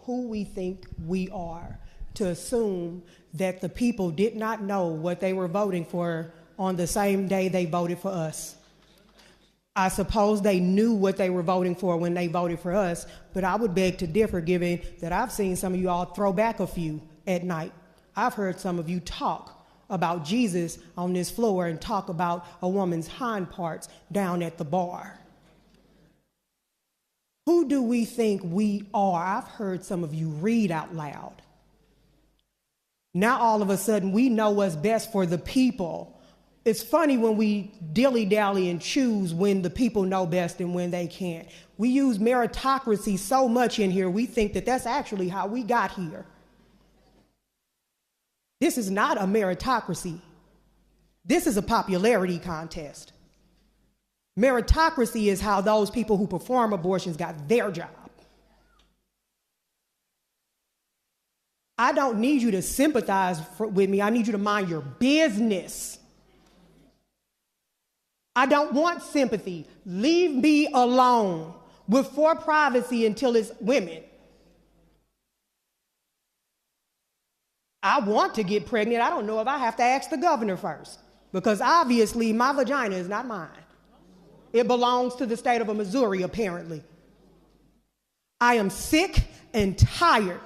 who we think we are to assume that the people did not know what they were voting for on the same day they voted for us. I suppose they knew what they were voting for when they voted for us, but I would beg to differ, given that I've seen some of you all throw back a few at night. I've heard some of you talk about Jesus on this floor and talk about a woman's hind parts down at the bar. Who do we think we are? I've heard some of you read out loud. Now all of a sudden we know what's best for the people. It's funny when we dilly-dally and choose when the people know best and when they can't. We use meritocracy so much in here, we think that that's actually how we got here. This is not a meritocracy. This is a popularity contest. Meritocracy is how those people who perform abortions got their job. I don't need you to sympathize with me. I need you to mind your business. I don't want sympathy. Leave me alone with for privacy until it's women. I want to get pregnant. I don't know if I have to ask the governor first, because obviously my vagina is not mine. It belongs to the state of Missouri, apparently. I am sick and tired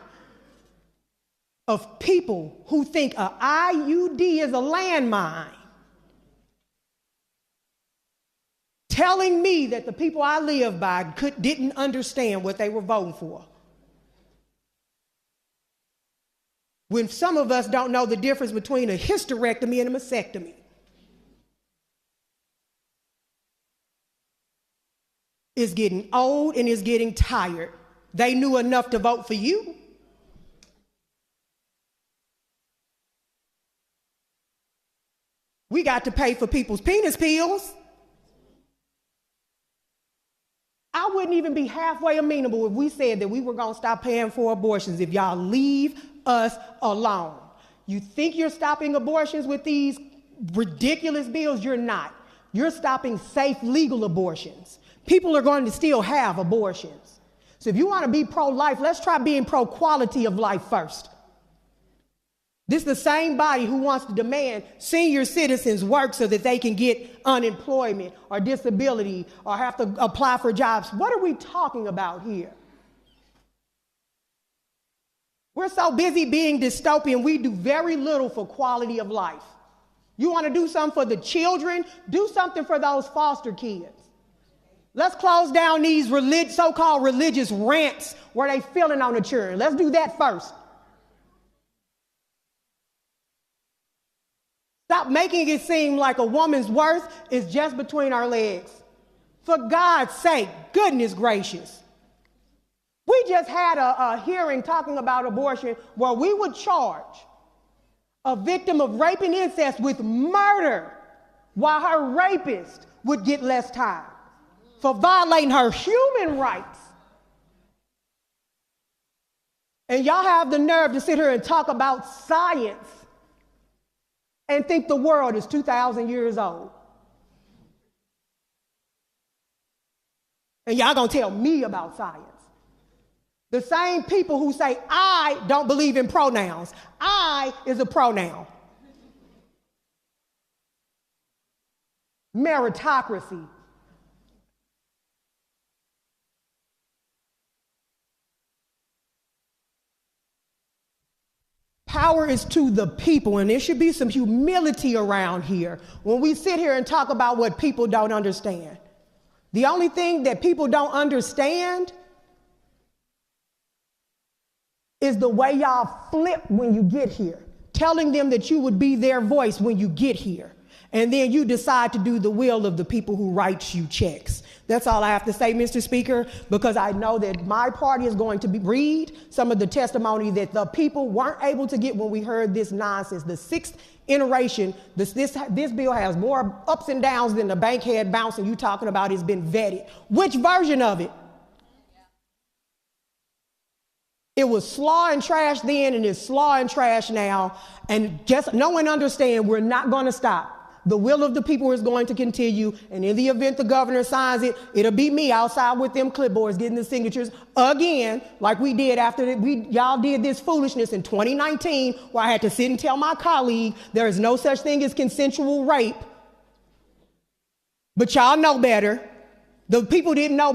of people who think an IUD is a landmine, telling me that the people I live by didn't understand what they were voting for. When some of us don't know the difference between a hysterectomy and a mastectomy. It's getting old and it's getting tired. They knew enough to vote for you. We got to pay for people's penis pills. I wouldn't even be halfway amenable if we said that we were going to stop paying for abortions if y'all leave us alone. You think you're stopping abortions with these ridiculous bills? You're not. You're stopping safe, legal abortions. People are going to still have abortions. So if you want to be pro-life, let's try being pro-quality of life first. This is the same body who wants to demand senior citizens work so that they can get unemployment or disability or have to apply for jobs. What are we talking about here? We're so busy being dystopian, we do very little for quality of life. You want to do something for the children? Do something for those foster kids. Let's close down these so-called religious rants where they feeling on the children. Let's do that first. Stop making it seem like a woman's worth is just between our legs. For God's sake, goodness gracious. We just had a hearing talking about abortion where we would charge a victim of rape and incest with murder while her rapist would get less time for violating her human rights. And y'all have the nerve to sit here and talk about science and think the world is 2,000 years old. And y'all gonna tell me about science. The same people who say, I don't believe in pronouns. I is a pronoun. Meritocracy. Power is to the people, and there should be some humility around here when we sit here and talk about what people don't understand. The only thing that people don't understand is the way y'all flip when you get here, telling them that you would be their voice when you get here. And then you decide to do the will of the people who write you checks. That's all I have to say, Mr. Speaker, because I know that my party is going to read some of the testimony that the people weren't able to get when we heard this nonsense. The sixth iteration, this bill has more ups and downs than the bankhead bouncing you talking about has been vetted. Which version of it? It was slaw and trash then and it's slaw and trash now. And just no one understand we're not going to stop The will of the people is going to continue, and in the event the governor signs it, it'll be me outside with them clipboards getting the signatures again, like we did after y'all did this foolishness in 2019, where I had to sit and tell my colleague there is no such thing as consensual rape. But y'all know better. The people didn't know